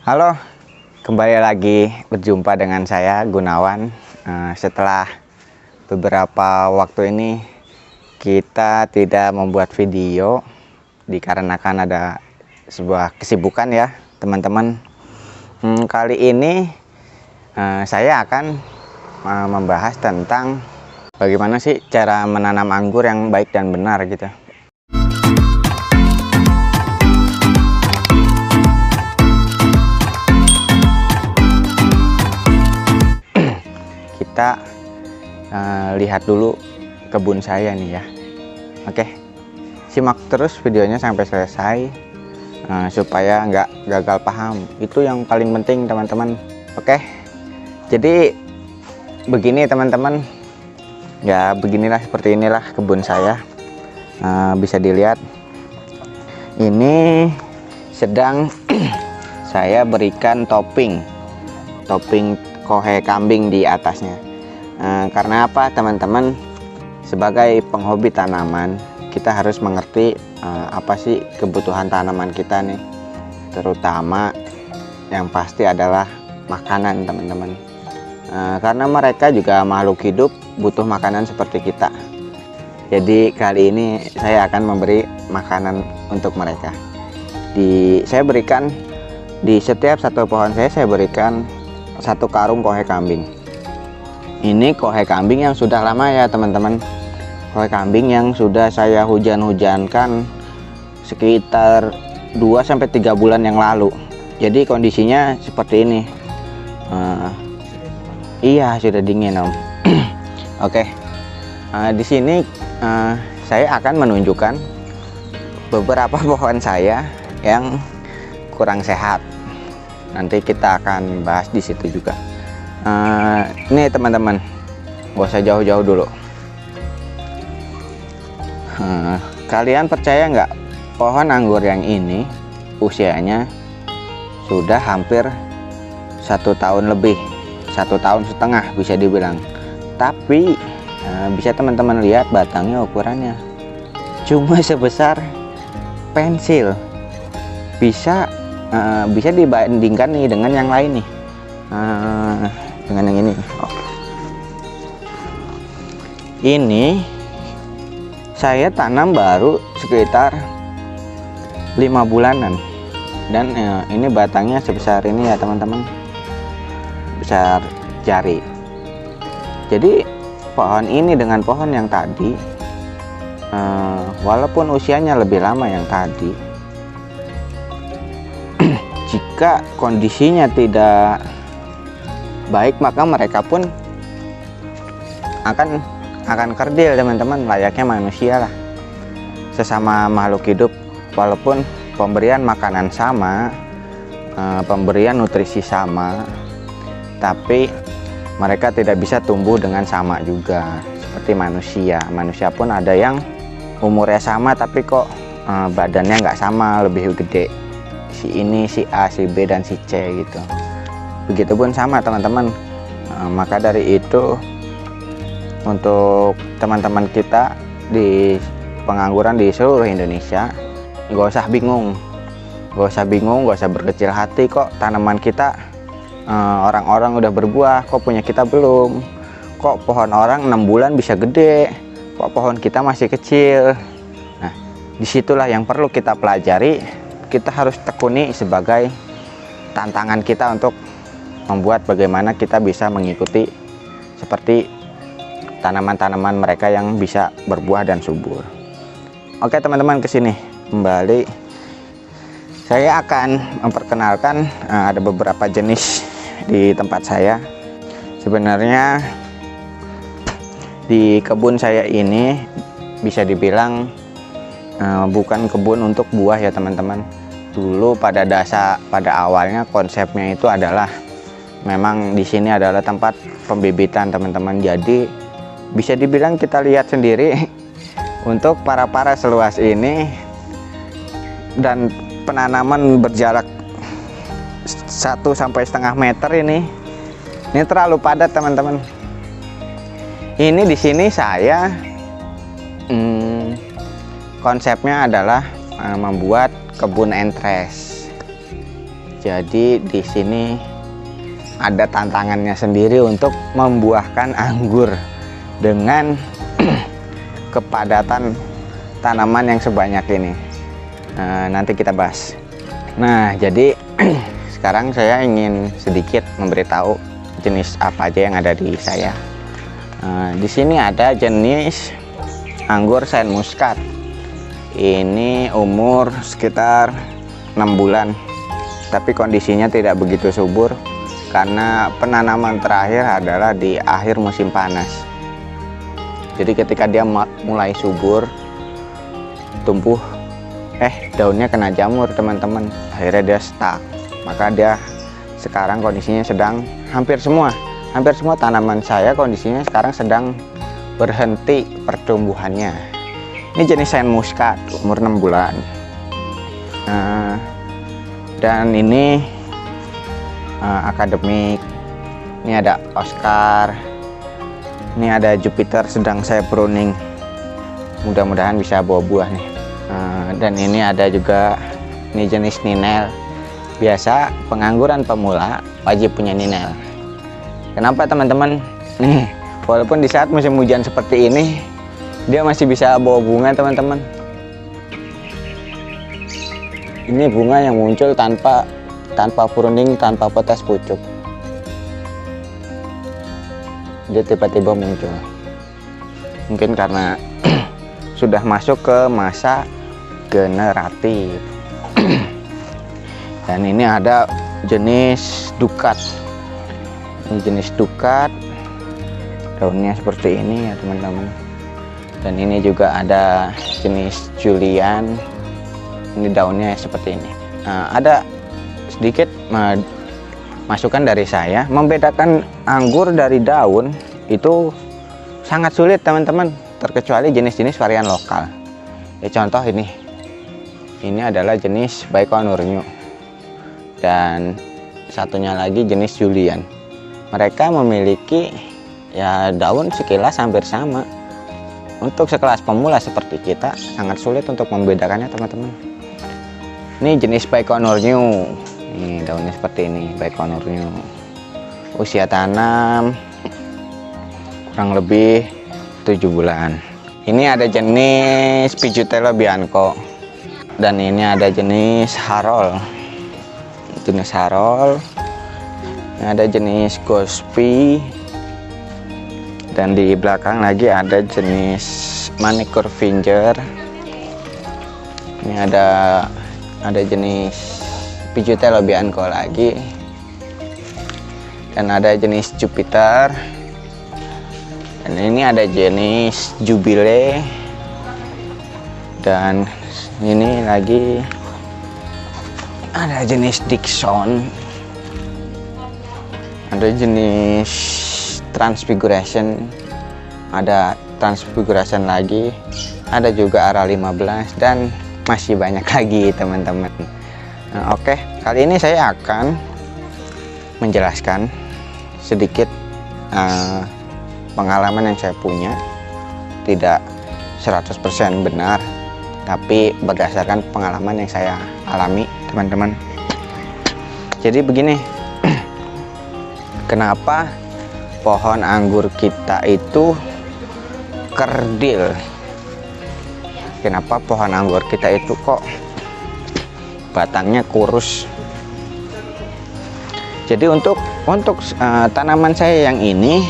Halo, kembali lagi berjumpa dengan saya Gunawan. Setelah beberapa waktu ini kita tidak membuat video dikarenakan ada sebuah kesibukan ya teman-teman. Kali ini saya akan membahas tentang bagaimana sih cara menanam anggur yang baik dan benar gitu. Kita lihat dulu kebun saya nih ya. Oke, simak terus videonya sampai selesai supaya nggak gagal paham. Itu yang paling penting teman-teman. Oke, jadi begini teman-teman ya, beginilah, seperti inilah kebun saya. Bisa dilihat ini sedang saya berikan topping kohe kambing di atasnya. Karena apa teman-teman, sebagai penghobi tanaman kita harus mengerti apa sih kebutuhan tanaman kita nih, terutama yang pasti adalah makanan teman-teman. Karena mereka juga makhluk hidup, butuh makanan seperti kita. Jadi kali ini saya akan memberi makanan untuk mereka. Saya berikan di setiap satu pohon saya berikan satu karung kohe kambing. Ini kohe kambing yang sudah lama ya teman-teman. Kohe kambing yang sudah saya hujan-hujankan sekitar 2-3 bulan yang lalu. Jadi kondisinya seperti ini. Iya, sudah dingin om. Oke. Di sini saya akan menunjukkan beberapa pohon saya yang kurang sehat. Nanti kita akan bahas di situ juga. Ini teman-teman, gak usah jauh-jauh dulu. Kalian percaya nggak, pohon anggur yang ini usianya sudah hampir 1 tahun lebih, 1,5 tahun bisa dibilang. Tapi bisa teman-teman lihat batangnya ukurannya cuma sebesar pensil. Bisa dibandingkan nih dengan yang lain nih, dengan yang ini. Ini saya tanam baru sekitar 5 bulanan dan ini batangnya sebesar ini ya teman-teman, besar jari. Jadi pohon ini dengan pohon yang tadi, walaupun usianya lebih lama yang tadi, jika kondisinya tidak baik maka mereka pun akan kerdil teman-teman, layaknya manusia lah, sesama makhluk hidup. Walaupun pemberian makanan sama, pemberian nutrisi sama, tapi mereka tidak bisa tumbuh dengan sama juga seperti manusia. Manusia pun ada yang umurnya sama tapi kok badannya nggak sama, lebih gede. Si ini, si A, si B, dan si C gitu. Begitupun sama teman-teman. Maka dari itu, untuk teman-teman kita di pengangguran di seluruh Indonesia, gak usah bingung, gak usah berkecil hati. Kok tanaman kita orang-orang udah berbuah, kok punya kita belum? Kok pohon orang 6 bulan bisa gede, kok pohon kita masih kecil? Nah, disitulah yang perlu kita pelajari. Kita harus tekuni sebagai tantangan kita untuk membuat bagaimana kita bisa mengikuti seperti tanaman-tanaman mereka yang bisa berbuah dan subur. Oke teman-teman, kesini kembali. Saya akan memperkenalkan ada beberapa jenis di tempat saya. Sebenarnya di kebun saya ini bisa dibilang bukan kebun untuk buah ya teman-teman. Dulu pada awalnya konsepnya itu adalah memang di sini adalah tempat pembibitan teman-teman. Jadi bisa dibilang kita lihat sendiri untuk para seluas ini, dan penanaman berjarak 1,5 meter ini terlalu padat teman-teman. Ini di sini saya konsepnya adalah membuat kebun entres. Jadi di sini ada tantangannya sendiri untuk membuahkan anggur dengan kepadatan tanaman yang sebanyak ini. Nanti kita bahas. Nah, jadi sekarang saya ingin sedikit memberitahu jenis apa aja yang ada di saya. Di sini ada jenis anggur Saint Muscat. Ini umur sekitar 6 bulan, tapi kondisinya tidak begitu subur karena penanaman terakhir adalah di akhir musim panas. Jadi ketika dia mulai subur, tumbuh, daunnya kena jamur teman-teman, akhirnya dia stuck. Maka dia sekarang kondisinya sedang hampir semua tanaman saya kondisinya sekarang sedang berhenti pertumbuhannya. Ini jenis Saint Muscat, umur 6 bulan. Dan ini akademik. Ini ada Oscar. Ini ada Jupiter sedang saya pruning, mudah-mudahan bisa bawa buah nih. Dan ini ada juga ini jenis Ninel. Biasa pengangguran pemula wajib punya Ninel. Kenapa teman-teman? Nih, walaupun di saat musim hujan seperti ini dia masih bisa bawa bunga teman-teman. Ini bunga yang muncul tanpa pruning, tanpa potes pucuk. Dia tiba-tiba muncul. Mungkin karena sudah masuk ke masa generatif. Dan ini ada jenis Ducat. Ini jenis Ducat. Daunnya seperti ini ya teman-teman. Dan ini juga ada jenis Julian. Ini daunnya seperti ini. Ada sedikit masukan dari saya, membedakan anggur dari daun itu sangat sulit teman-teman, terkecuali jenis-jenis varian lokal. Ya contoh ini adalah jenis Baikonur New, dan satunya lagi jenis Julian. Mereka memiliki ya daun sekilas hampir sama. Untuk sekelas pemula seperti kita sangat sulit untuk membedakannya teman-teman. Ini jenis Baikonur New. Ini daunnya seperti ini, Baikonur New. Usia tanam kurang lebih 7 bulan. Ini ada jenis Pijutelo Bianco. Dan ini ada jenis Harol. Jenis Harol. Ini ada jenis Gospi. Dan di belakang lagi ada jenis Manicure Finger. Ini ada jenis Pijutelo Bianco lagi, dan ada jenis Jupiter, dan ini ada jenis Jubile, dan ini lagi ada jenis Dixon, ada jenis Transfiguration, ada Transfiguration lagi, ada juga Ara 15, dan masih banyak lagi teman-teman. Oke, kali ini saya akan menjelaskan sedikit pengalaman yang saya punya. Tidak 100% benar, tapi berdasarkan pengalaman yang saya alami teman-teman. Jadi begini, kenapa pohon anggur kita itu kerdil? Kenapa pohon anggur kita itu kok batangnya kurus? Jadi untuk tanaman saya yang ini,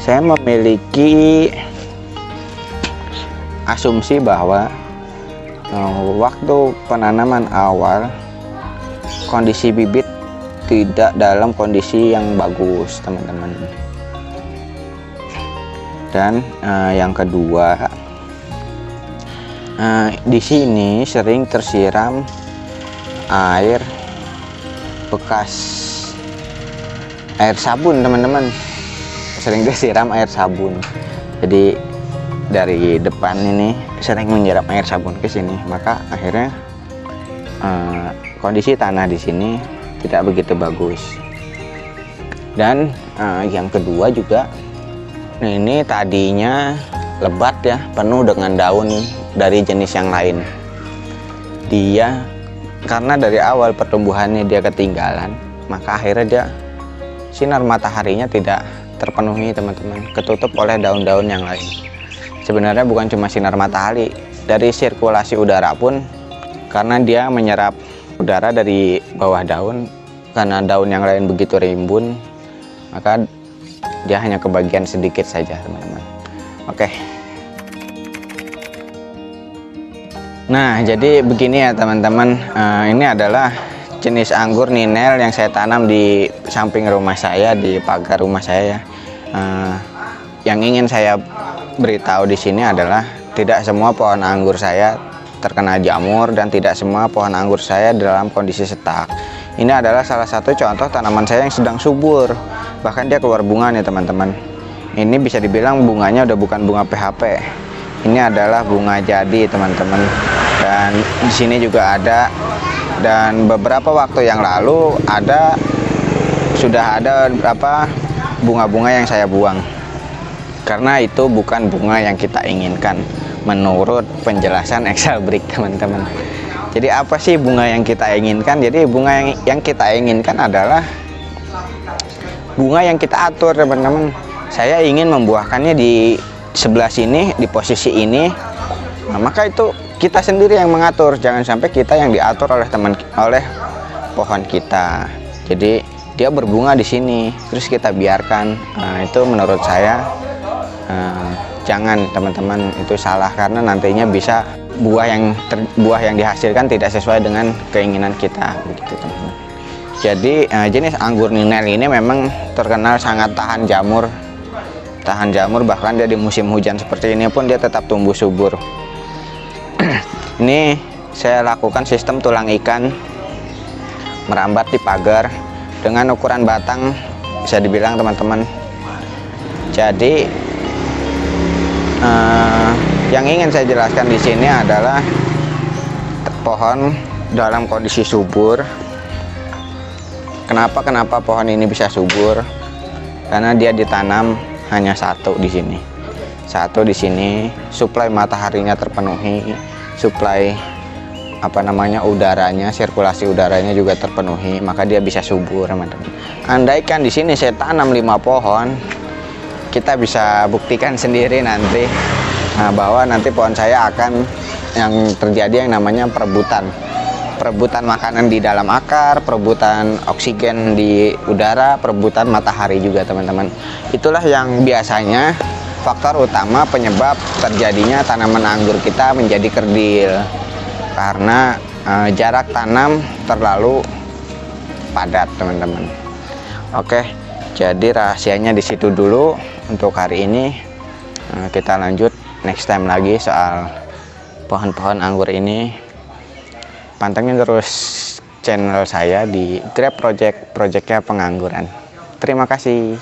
saya memiliki asumsi bahwa waktu penanaman awal kondisi bibit tidak dalam kondisi yang bagus teman-teman. Dan yang kedua, di sini sering tersiram air bekas air sabun teman-teman, sering disiram air sabun. Jadi dari depan ini sering menyiram air sabun ke sini, maka akhirnya kondisi tanah di sini tidak begitu bagus. Dan yang kedua juga, ini tadinya lebat ya, penuh dengan daun dari jenis yang lain. Dia karena dari awal pertumbuhannya dia ketinggalan, maka akhirnya dia sinar mataharinya tidak terpenuhi teman-teman, ketutup oleh daun-daun yang lain. Sebenarnya bukan cuma sinar matahari, dari sirkulasi udara pun, karena dia menyerap udara dari bawah daun, karena daun yang lain begitu rimbun, maka dia hanya kebagian sedikit saja teman-teman. Oke. Nah, jadi begini ya teman-teman, ini adalah jenis anggur ninel yang saya tanam di samping rumah saya, di pagar rumah saya ya. Yang ingin saya beritahu di sini adalah tidak semua pohon anggur saya terkena jamur dan tidak semua pohon anggur saya dalam kondisi setak. Ini adalah salah satu contoh tanaman saya yang sedang subur, bahkan dia keluar bunga nih teman-teman. Ini bisa dibilang bunganya udah bukan bunga PHP, ini adalah bunga jadi teman-teman. Dan di sini juga ada, dan beberapa waktu yang lalu sudah ada beberapa bunga-bunga yang saya buang, karena itu bukan bunga yang kita inginkan menurut penjelasan Excel Brick teman-teman. Jadi apa sih bunga yang kita inginkan? Jadi bunga yang kita inginkan adalah bunga yang kita atur teman-teman. Saya ingin membuahkannya di sebelah sini, di posisi ini. Nah, maka itu kita sendiri yang mengatur, jangan sampai kita yang diatur oleh pohon kita. Jadi dia berbunga di sini, terus kita biarkan. Nah, itu menurut saya jangan teman-teman, itu salah, karena nantinya bisa buah yang dihasilkan tidak sesuai dengan keinginan kita, begitu teman-teman. Jadi jenis anggur ninel ini memang terkenal sangat tahan jamur, bahkan dia di musim hujan seperti ini pun dia tetap tumbuh subur. Ini saya lakukan sistem tulang ikan merambat di pagar dengan ukuran batang, bisa dibilang teman-teman. Jadi yang ingin saya jelaskan di sini adalah pohon dalam kondisi subur. Kenapa pohon ini bisa subur? Karena dia ditanam hanya satu di sini, suplai mataharinya terpenuhi, suplai udaranya, sirkulasi udaranya juga terpenuhi, maka dia bisa subur teman-teman. Andaikan di sini saya tanam 5 pohon, kita bisa buktikan sendiri nanti bahwa nanti pohon saya akan yang terjadi yang namanya perebutan makanan di dalam akar, perebutan oksigen di udara, perebutan matahari juga teman-teman. Itulah yang biasanya faktor utama penyebab terjadinya tanaman anggur kita menjadi kerdil, karena jarak tanam terlalu padat teman-teman. Oke, jadi rahasianya di situ dulu untuk hari ini. Kita lanjut next time lagi soal pohon-pohon anggur ini. Pantengin terus channel saya di Grab Project, projectnya pengangguran. Terima kasih.